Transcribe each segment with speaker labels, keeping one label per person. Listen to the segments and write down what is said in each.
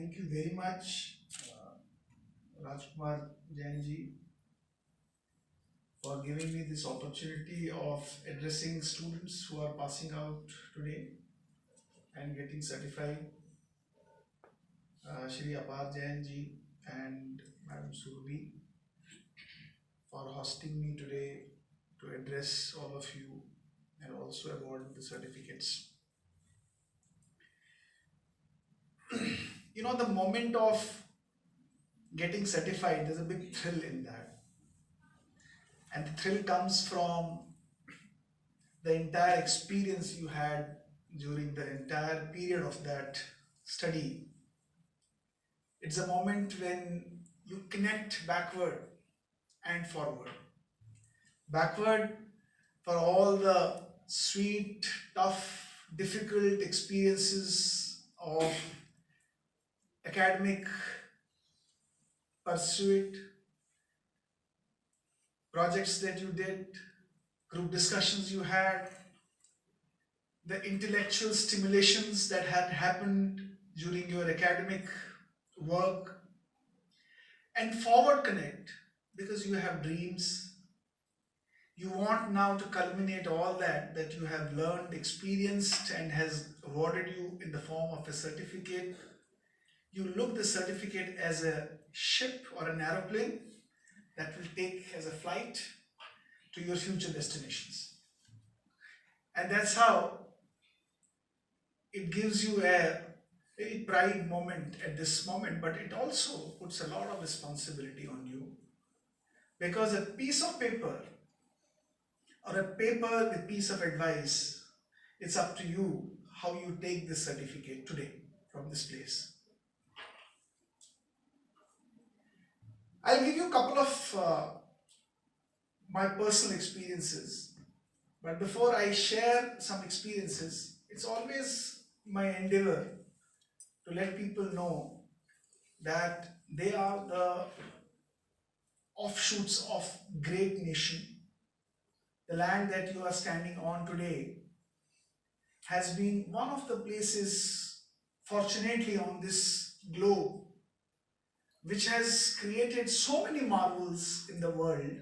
Speaker 1: Thank you very much, Rajkumar Jainji, for giving me this opportunity of addressing students who are passing out today and getting certified. Shri Apar Jainji and Madam Surbi for hosting me today to address all of you and also award the certificates. The moment of getting certified, there's a big thrill in that. And the thrill comes from the entire experience you had during the entire period of that study. It's a moment when you connect backward and forward. Backward for all the sweet, tough, difficult experiences of academic pursuit, projects that you did, group discussions you had, the intellectual stimulations that had happened during your academic work, and forward connect because you have dreams. You want now to culminate all that you have learned, experienced, and has awarded you in the form of a certificate. You look the certificate as a ship or an aeroplane that will take as a flight to your future destinations. And that's how it gives you a very pride moment at this moment, but it also puts a lot of responsibility on you, because a piece of paper or a paper with piece of advice, it's up to you how you take this certificate today from this place. I'll give you a couple of my personal experiences, but before I share some experiences, it's always my endeavor to let people know that they are the offshoots of great nation. The land that you are standing on today has been one of the places, fortunately, on this globe which has created so many marvels in the world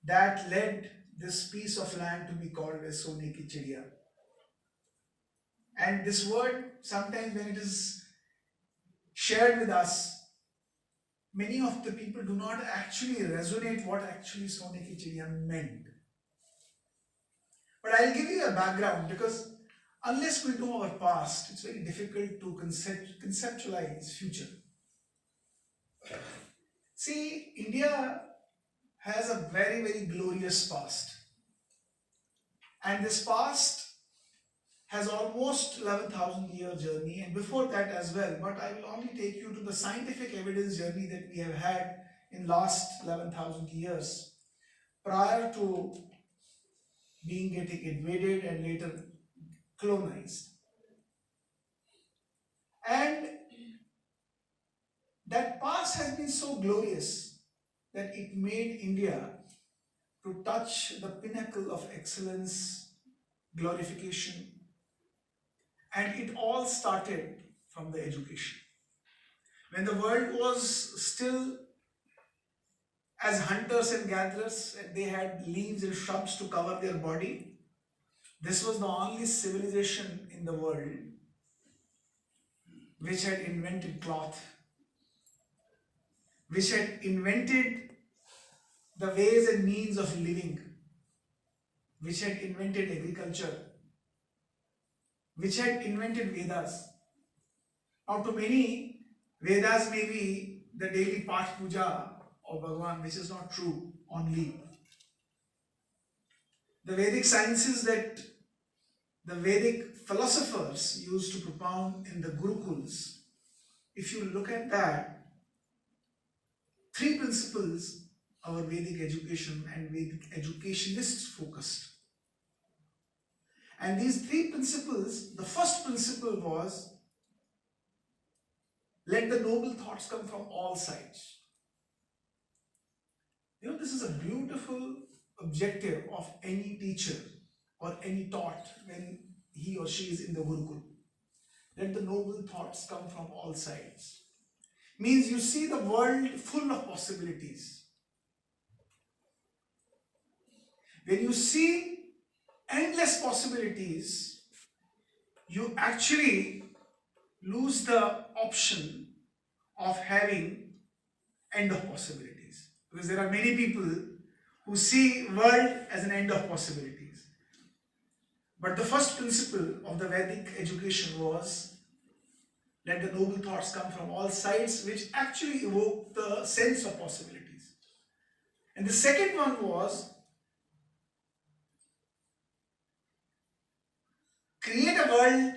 Speaker 1: that led this piece of land to be called as Sone ki Chidiya. And this word, sometimes when it is shared with us, many of the people do not actually resonate what actually Sone ki Chidiya meant. But I'll give you a background, because unless we know our past, it's very difficult to conceptualize future. See, India has a very, very glorious past. And this past has almost 11,000 year journey, and before that as well. But I will only take you to the scientific evidence journey that we have had in last 11,000 years, prior to getting invaded and later colonized. And that past has been so glorious that it made India to touch the pinnacle of excellence, glorification, and it all started from the education. When the world was still as hunters and gatherers, and they had leaves and shrubs to cover their body, this was the only civilization in the world which had invented cloth, which had invented the ways and means of living, which had invented agriculture, which had invented Vedas. Now to many, Vedas may be the daily Path Puja of Bhagavan, which is not true only. The Vedic sciences that the Vedic philosophers used to propound in the Gurukuls, if you look at that, three principles our Vedic education and Vedic educationists focused. And these three principles, the first principle was, let the noble thoughts come from all sides. This is a beautiful objective of any teacher or any taught when he or she is in the Gurukul. let the noble thoughts come from all sides. Means you see the world full of possibilities. When you see endless possibilities, you actually lose the option of having end of possibilities. Because there are many people who see world as an end of possibilities. But the first principle of the Vedic education was let the noble thoughts come from all sides, which actually evoke the sense of possibilities. And the second one was create a world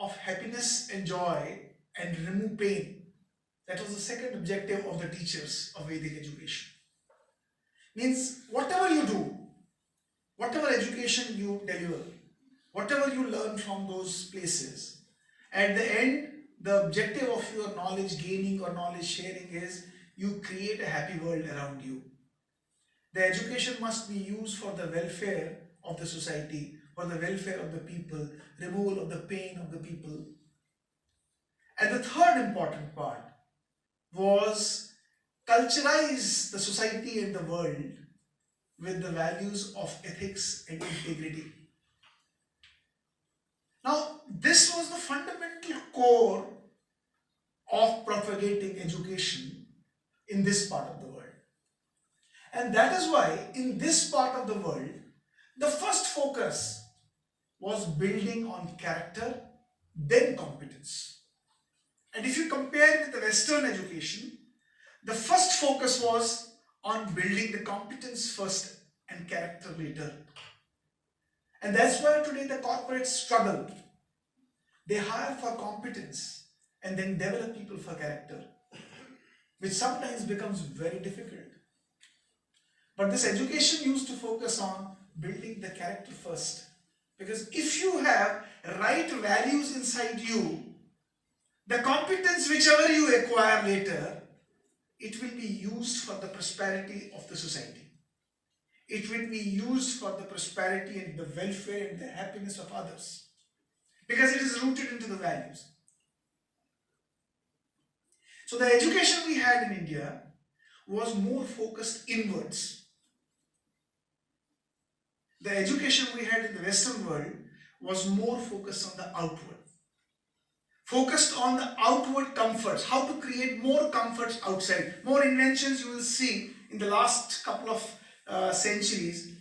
Speaker 1: of happiness and joy and remove pain. That was the second objective of the teachers of Vedic education. Means whatever you do, whatever education you deliver, whatever you learn from those places, at the end, the objective of your knowledge gaining or knowledge sharing is you create a happy world around you. The education must be used for the welfare of the society, for the welfare of the people, removal of the pain of the people. And the third important part was culturalize the society and the world with the values of ethics and integrity. Now, this was the fundamental core of propagating education in this part of the world. And that is why in this part of the world, the first focus was building on character, then competence. And if you compare with the Western education, the first focus was on building the competence first and character later. And that's why today the corporates struggle. They hire for competence and then develop people for character, which sometimes becomes very difficult. But this education used to focus on building the character first. Because if you have right values inside you, the competence whichever you acquire later, it will be used for the prosperity of the society. It will be used for the prosperity and the welfare and the happiness of others. Because it is rooted into the values. So the education we had in India was more focused inwards. The education we had in the Western world was more focused on the outward. Focused on the outward comforts, how to create more comforts outside. More inventions you will see in the last couple of centuries.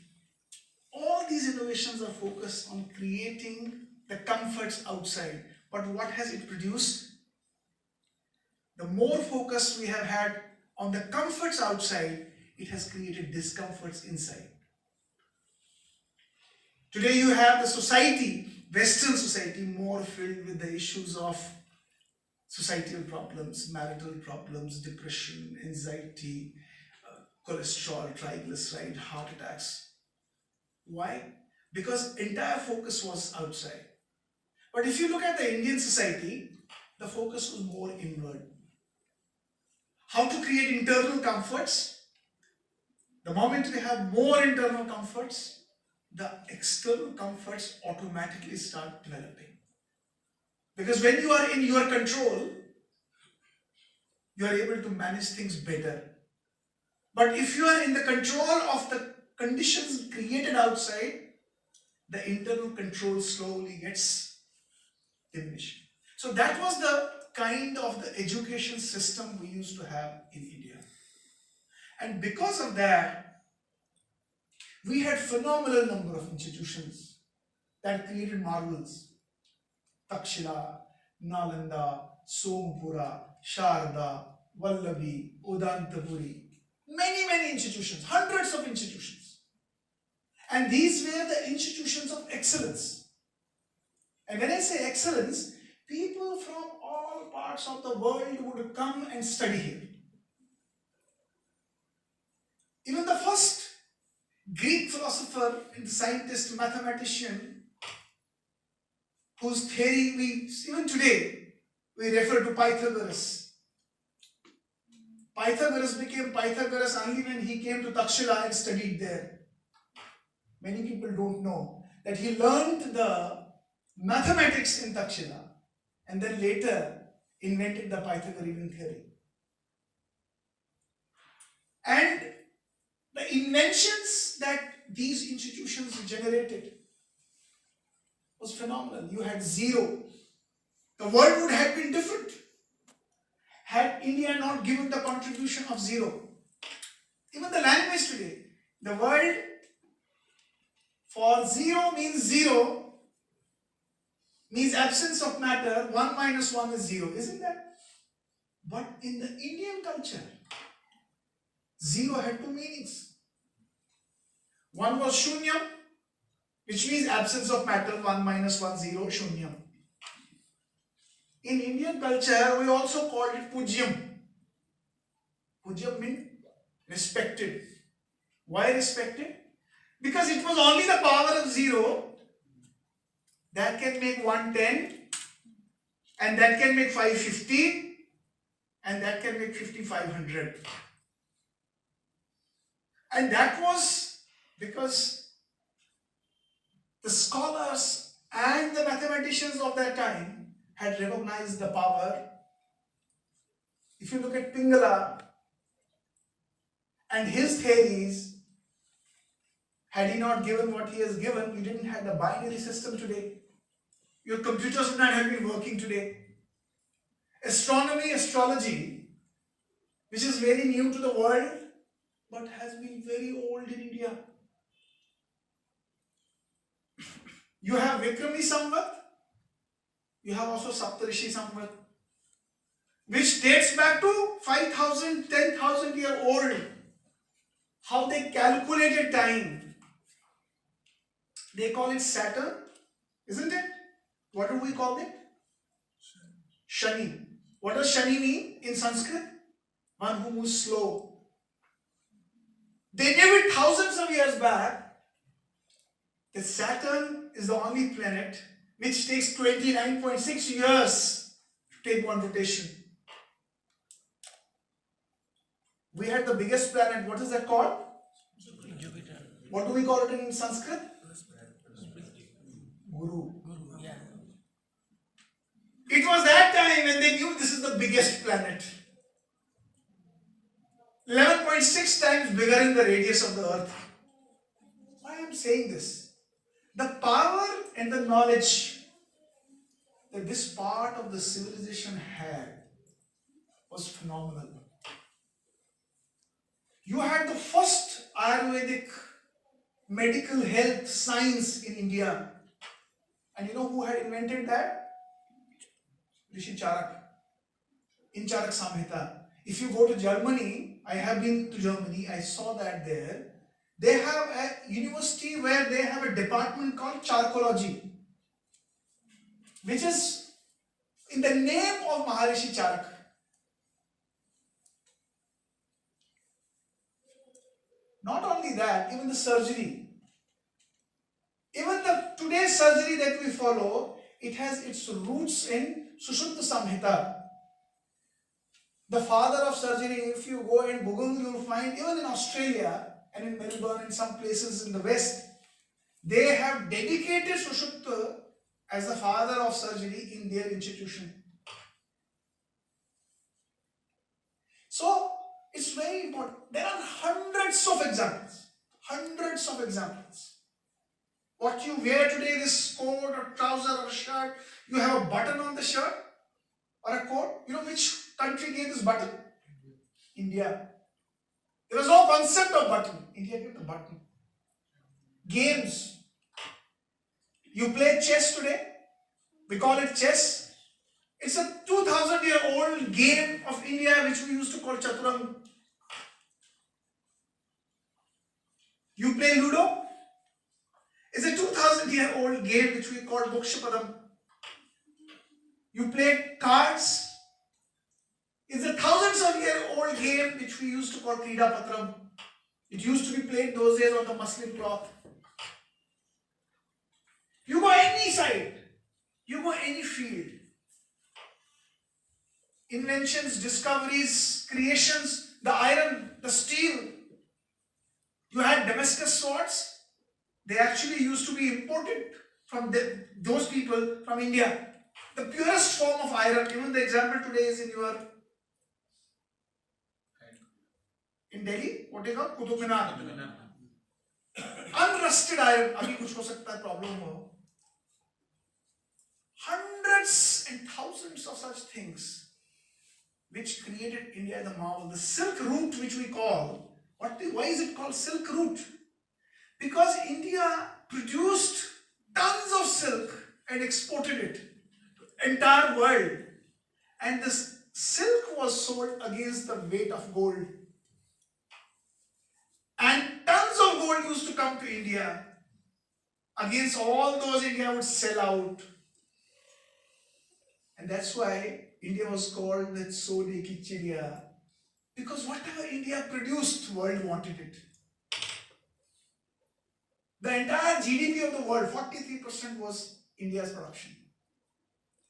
Speaker 1: All these innovations are focused on creating the comforts outside. But what has it produced? The more focus we have had on the comforts outside, it has created discomforts inside. Today you have the society, Western society, more filled with the issues of societal problems, marital problems, depression, anxiety, cholesterol, triglyceride, heart attacks. Why? Because entire focus was outside. But if you look at the Indian society, the focus was more inward. How to create internal comforts? The moment we have more internal comforts, the external comforts automatically start developing. Because when you are in your control, you are able to manage things better. But if you are in the control of the conditions created outside, the internal control slowly gets diminished. So that was the kind of the education system we used to have in India. And because of that, we had phenomenal number of institutions that created marvels. Takshila, Nalanda, Sompura, Sharda, Vallabhi, Udantapuri. Many institutions, hundreds of institutions. And these were the institutions of excellence. And when I say excellence, people from all parts of the world would come and study here. Even the first Greek philosopher and scientist, mathematician, whose theory even today, we refer to Pythagoras. Pythagoras became Pythagoras only when he came to Takshila and studied there. Many people don't know that he learned the mathematics in Takshila and then later invented the Pythagorean theory. And the inventions that these institutions generated was phenomenal. You had zero. The world would have been different had India not given the contribution of zero. Even the language today, the word for zero means absence of matter. 1 minus 1 is 0, isn't that? But in the Indian culture, zero had two meanings. One was shunyam, which means absence of matter. 1 minus 1, 0, shunyam. In Indian culture, we also called it pujyam. Pujyam means respected. Why respected? Because it was only the power of 0 that can make 110, and that can make 550, and that can make 5500. And that was because the scholars and the mathematicians of that time had recognized the power. If you look at Pingala and his theories, had he not given what he has given, you didn't have the binary system today. Your computers would not have been working today. Astronomy, astrology, which is very new to the world, but has been very old in India. You have Vikrami Samvat, you have also Saptarishi Samvat, which dates back to 5,000, 10,000 year old. How they calculated time. They call it Saturn, isn't it? What do we call it? Shani. What does Shani mean in Sanskrit? One who moves slow. They knew it thousands of years back that Saturn is the only planet which takes 29.6 years to take one rotation. We had the biggest planet. What is that called? Jupiter. What do we call it in Sanskrit? Guru. Yeah. It was that time when they knew this is the biggest planet. 11.6 times bigger in the radius of the earth. Why I am saying this? The power and the knowledge that this part of the civilization had was phenomenal. You had the first Ayurvedic medical health science in India. And you know who had invented that? Rishi Charak. In Charak Samhita. If you go to Germany, I have been to Germany, I saw that there. They have a university where they have a department called Charcology, which is in the name of Maharishi Charak. Not only that, even the surgery. Even the today's surgery that we follow, it has its roots in Sushupta Samhita. The father of surgery, if you go and Google, you will find even in Australia and in Melbourne and some places in the West, they have dedicated Sushupta as the father of surgery in their institution. So, it's very important. There are hundreds of examples. Hundreds of examples. What you wear today, this coat or trouser or shirt, you have a button on the shirt or a coat. You know which country gave this button? India. There was no concept of button. India gave the button. Games. You play chess today. We call it chess. It's a 2000-year-old game of India which we used to call Chaturang. You play Ludo. It's a 2000-year-old game which we call Mokshapadam. You play cards. It's a thousands-of-year-old game which we used to call Krida Patram. It used to be played those days on the muslin cloth. You go any side, you go any field. Inventions, discoveries, creations, the iron, the steel. You had Damascus swords. They actually used to be imported from those people from India. The purest form of iron, even the example today is in Delhi, what is called Qutub Minar. Unrusted iron, अभी कुछ हो सकता है problem हो. Hundreds and thousands of such things which created India the marvel. The Silk Route, which we call, why is it called Silk Route? Because India produced tons of silk and exported it to entire world, and this silk was sold against the weight of gold, and tons of gold used to come to India. Against all those, India would sell out, and that's why India was called the Sone ki Chiriya, because whatever India produced, the world wanted it. The entire GDP of the world, 43% was India's production.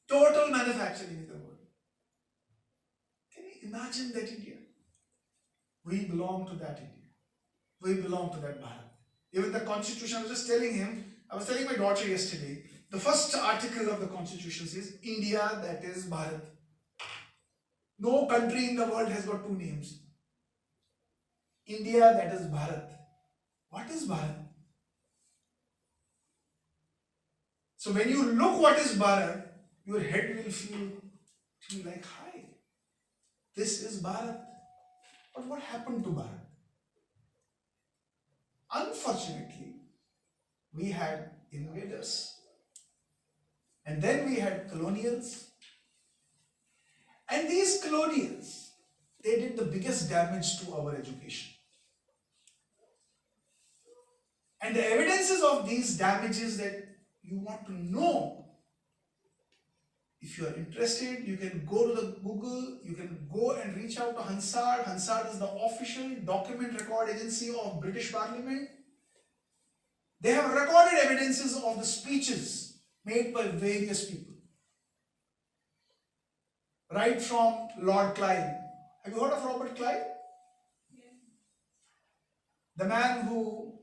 Speaker 1: Total manufacturing in the world. Can you imagine that India? We belong to that India. We belong to that Bharat. Even the constitution, I was telling my daughter yesterday, the first article of the constitution says, India, that is Bharat. No country in the world has got two names. India, that is Bharat. What is Bharat? So when you look what is Bharat, your head will feel like, hi, this is Bharat. But what happened to Bharat? Unfortunately, we had invaders, and then we had colonials, and these colonials, they did the biggest damage to our education. And the evidences of these damages that you want to know, if you are interested, you can go to the Google, you can go and reach out to Hansard. Hansard is the official document record agency of British Parliament. They have recorded evidences of the speeches made by various people. Right from Lord Clive. Have you heard of Robert Clive? Yeah. The man who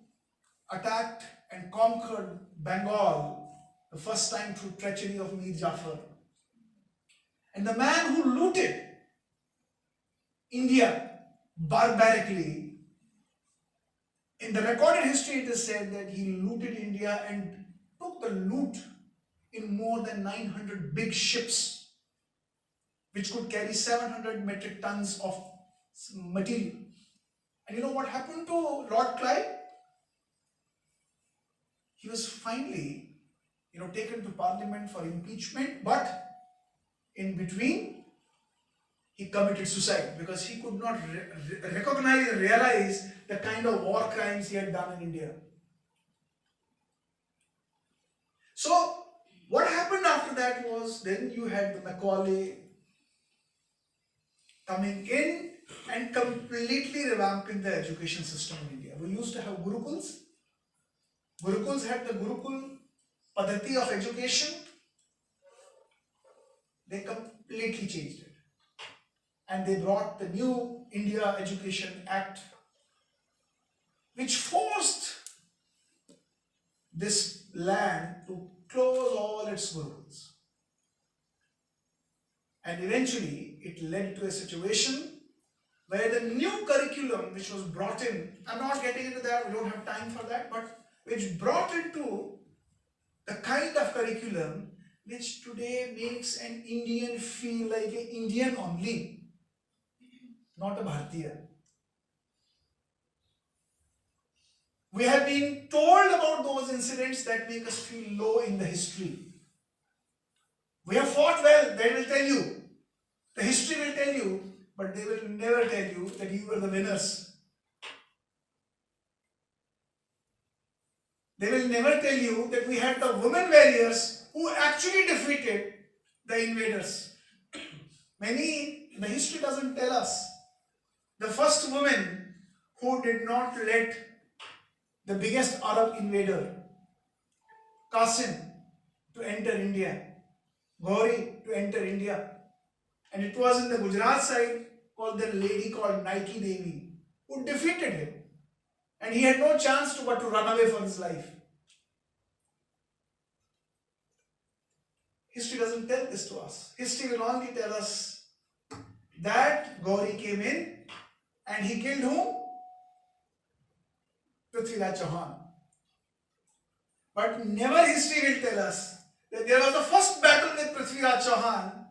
Speaker 1: attacked and conquered Bengal the first time through treachery of Mir Jafar. And the man who looted India barbarically. In the recorded history, it is said that he looted India and took the loot in more than 900 big ships, which could carry 700 metric tons of material. And you know what happened to Lord Clive? He was finally, taken to Parliament for impeachment, but in between, he committed suicide because he could not recognize and realize the kind of war crimes he had done in India. So, what happened after that was, then you had the Macaulay coming in and completely revamping the education system in India. We used to have Gurukuls. Gurukuls had the Gurukul Padhati of education. They completely changed it. And they brought the new India Education Act, which forced this land to close all its Gurukuls. And eventually, it led to a situation where the new curriculum which was brought in, I'm not getting into that, we don't have time for that, but which brought into the kind of curriculum which today makes an Indian feel like an Indian only, not a Bharatiya. We have been told about those incidents that make us feel low in the history. We have fought well, they will tell you. The history will tell you, but they will never tell you that you were the winners. They will never tell you that we had the women warriors who actually defeated the invaders. The history doesn't tell us. The first woman who did not let the biggest Arab invader, Qasim, to enter India, Gauri to enter India. And it was in the Gujarat side called the lady called Nike Devi, who defeated him. And he had no chance but to run away for his life. History doesn't tell this to us. History will only tell us that Gauri came in and he killed whom? Prithviraj Chauhan. But never history will tell us that there was the first battle with Prithviraj Chauhan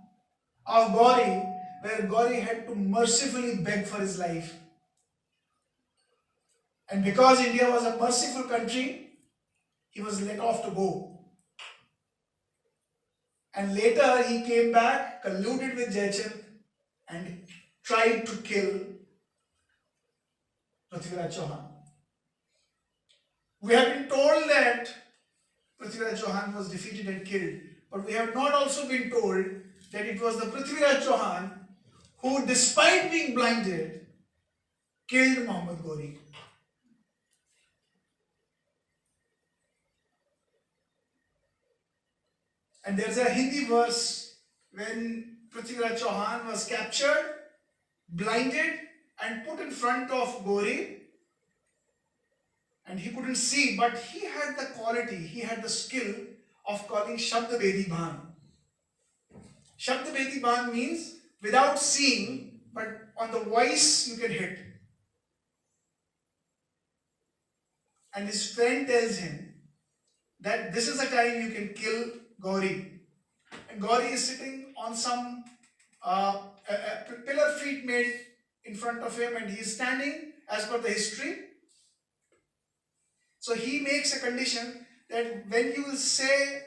Speaker 1: of Gauri, where Gauri had to mercifully beg for his life. And because India was a merciful country, he was let off to go. And later he came back, colluded with Jaichand and tried to kill Prithviraj Chauhan. We have been told that Prithviraj Chauhan was defeated and killed, but we have not also been told that it was the Prithviraj Chauhan who, despite being blinded, killed Muhammad Ghori. And there's a Hindi verse when Prithviraj Chauhan was captured, blinded, and put in front of Ghori, and he couldn't see, but he had the quality, he had the skill of calling Shabd Bedi Bhan. Shabd Bedi Bhan means without seeing, but on the voice you can hit. And his friend tells him that this is the time you can kill Gauri. And Gauri is sitting on some pillar feet made in front of him, and he is standing as per the history. So he makes a condition that when you will say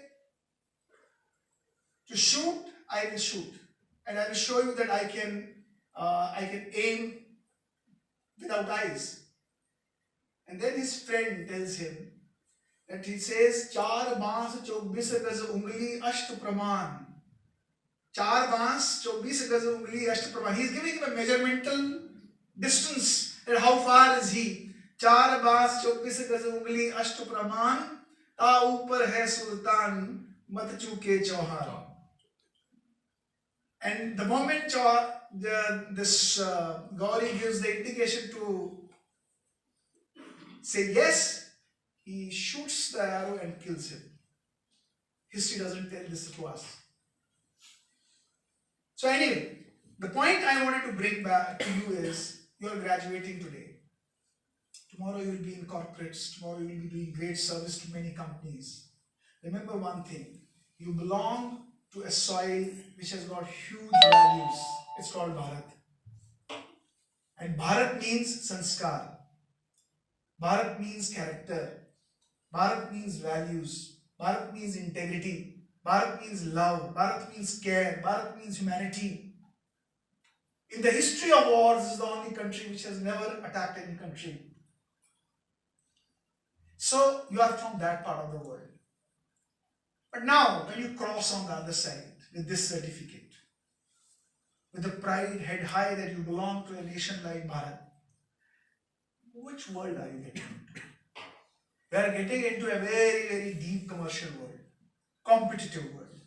Speaker 1: to shoot, I will shoot, and I will show you that I can aim without eyes. And then his friend tells him that he says, "Char baans 24 gaz ungli asht praman." Char baans 24 gaz ungli asht praman. He is giving him a measurmental distance, that how far is he. Char baans 24 gaz ungli asht praman, ta upar hai sultan mat chuke Chauhan. And the moment this Gauri gives the indication to say yes, he shoots the arrow and kills him. History doesn't tell this to us. So anyway, the point I wanted to bring back to you is, you are graduating today. Tomorrow you will be in corporates. Tomorrow you will be doing great service to many companies. Remember one thing, you belong to a soil which has got huge values. It's called Bharat. And Bharat means sanskar. Bharat means character. Bharat means values. Bharat means integrity. Bharat means love. Bharat means care. Bharat means humanity. In the history of wars, this is the only country which has never attacked any country. So you are from that part of the world. But now, when you cross on the other side with this certificate, with the pride head high that you belong to a nation like Bharat, which world are you getting into? We are getting into a very, very deep commercial world, competitive world.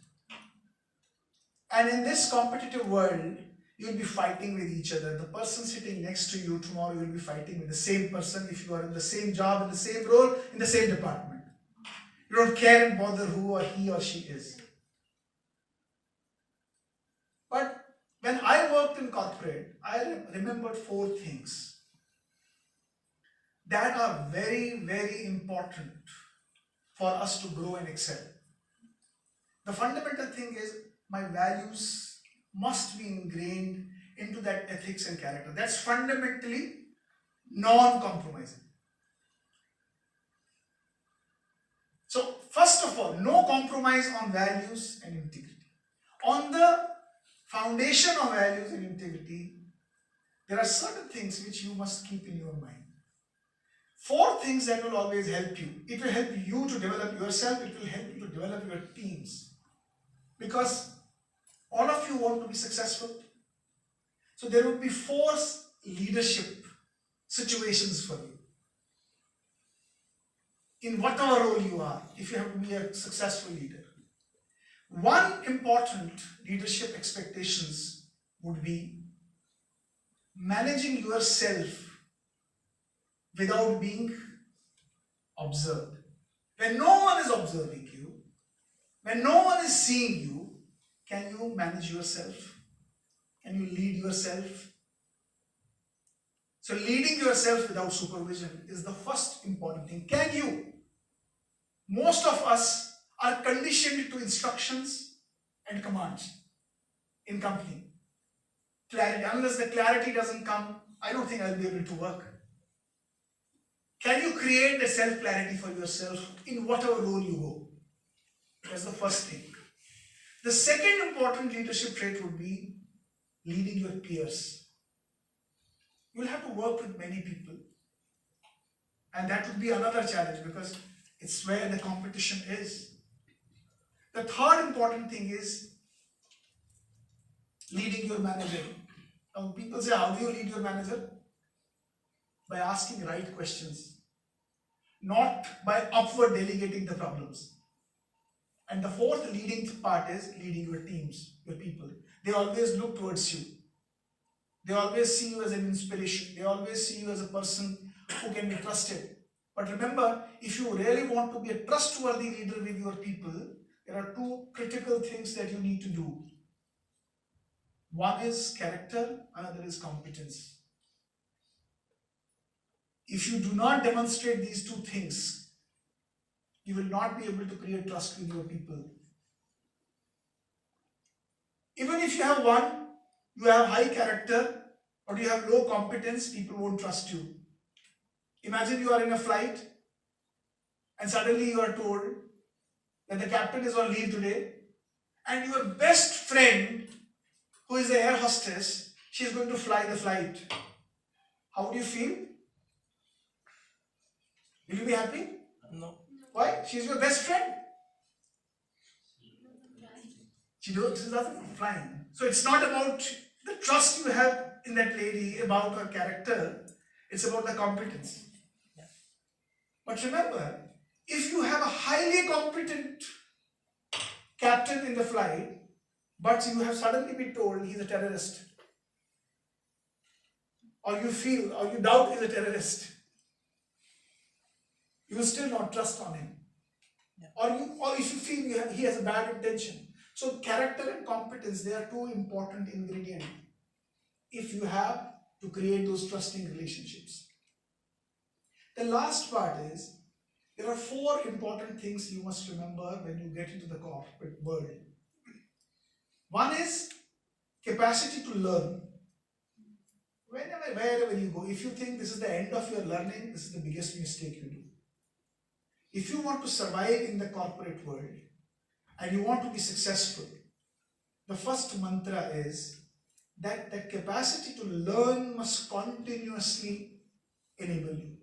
Speaker 1: And in this competitive world, you will be fighting with each other. The person sitting next to you tomorrow, you will be fighting with the same person if you are in the same job, in the same role, in the same department. You don't care and bother who or he or she is. But when I worked in corporate, I remembered 4 things that are very, very important for us to grow and excel. The fundamental thing is, my values must be ingrained into that ethics and character. That's fundamentally non-compromising. So, first of all, no compromise on values and integrity. On the foundation of values and integrity, there are certain things which you must keep in your mind. 4 things that will always help you. It will help you to develop yourself, it will help you to develop your teams. Because all of you want to be successful. So there will be 4 leadership situations for you. In whatever role you are, if you have to be a successful leader. One important leadership expectations would be managing yourself without being observed. When no one is observing you, When no one is seeing you, can you manage yourself? Can you lead yourself? So leading yourself without supervision is the first important thing. Can you? Most of us are conditioned to instructions and commands in company. Clarity. Unless the clarity doesn't come, I don't think I'll be able to work. Can you create a self-clarity for yourself in whatever role you go? That's the first thing. The second important leadership trait would be leading your peers. You'll have to work with many people. And that would be another challenge because it's where the competition is. The third important thing is leading your manager. Now people say, how do you lead your manager? By asking right questions, not by upward delegating the problems. And the fourth leading part is leading your teams, your people. They always look towards you. They always see you as an inspiration. They always see you as a person who can be trusted. But remember, if you really want to be a trustworthy leader with your people, there are two critical things that you need to do. One is character, another is competence. If you do not demonstrate these two things, you will not be able to create trust with your people. Even if you have one, you have high character, but you have low competence, people won't trust you. Imagine you are in a flight and suddenly you are told that the captain is on leave today and your best friend, who is the air hostess, she is going to fly the flight. How do you feel? Will you be happy?
Speaker 2: No.
Speaker 1: Why? She is your best friend. She doesn't flying. So it's not about the trust you have in that lady, about her character. It's about the competence.
Speaker 2: Yeah.
Speaker 1: But remember, if you have a highly competent captain in the flight, but you have suddenly been told he's a terrorist, or you feel, or you doubt he's a terrorist, you will still not trust on him.
Speaker 2: Yeah.
Speaker 1: Or if you feel he has a bad intention. So character and competence, they are two important ingredients if you have to create those trusting relationships. The last part is, there are four important things you must remember when you get into the corporate world. One is capacity to learn. Wherever you go, if you think this is the end of your learning, this is the biggest mistake you do. If you want to survive in the corporate world and you want to be successful, the first mantra is that the capacity to learn must continuously enable you.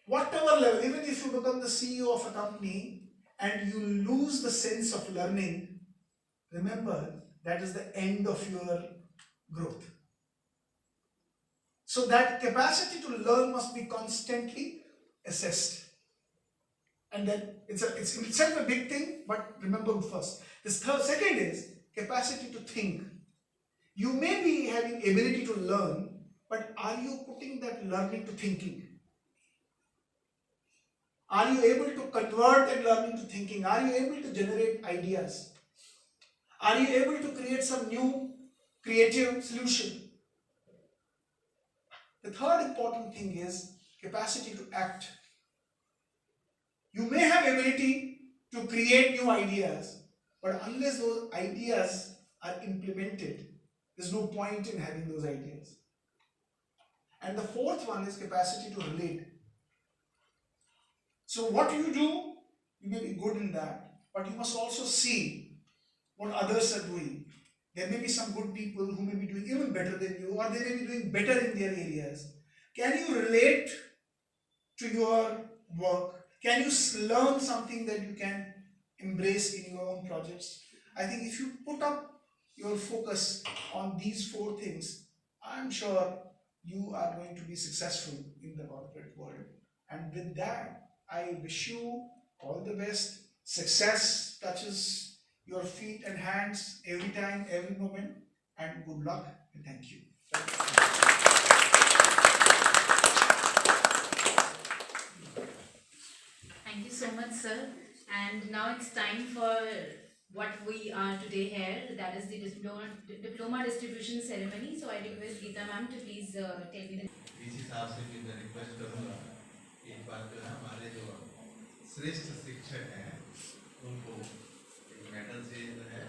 Speaker 1: Whatever level, even if you become the CEO of a company and you lose the sense of learning, remember that is the end of your growth. So that capacity to learn must be constantly assessed. And then it's in itself a big thing, but remember first. Second is capacity to think. You may be having ability to learn, but are you putting that learning to thinking? Are you able to convert that learning to thinking? Are you able to generate ideas? Are you able to create some new creative solution? The third important thing is capacity to act. You may have ability to create new ideas, but unless those ideas are implemented, there's no point in having those ideas. And the fourth one is capacity to relate. So what you do, you may be good in that, but you must also see what others are doing. There may be some good people who may be doing even better than you, or they may be doing better in their areas. Can you relate to your work? Can you learn something that you can embrace in your own projects? I think if you put up your focus on these four things, I'm sure you are going to be successful in the corporate world. And with that, I wish you all the best. Success touches your feet and hands every time, every moment, and good luck and thank you.
Speaker 3: Thank you so much, sir. And now it's time for
Speaker 2: what we are today here, that is the diploma distribution ceremony. So I request Geeta ma'am to please tell me the.
Speaker 3: इस हिसाब से भी मैं request करूँगा एक बार जो है हमारे जो श्रेष्ठ शिक्षक हैं उनको एक मेडल से जो है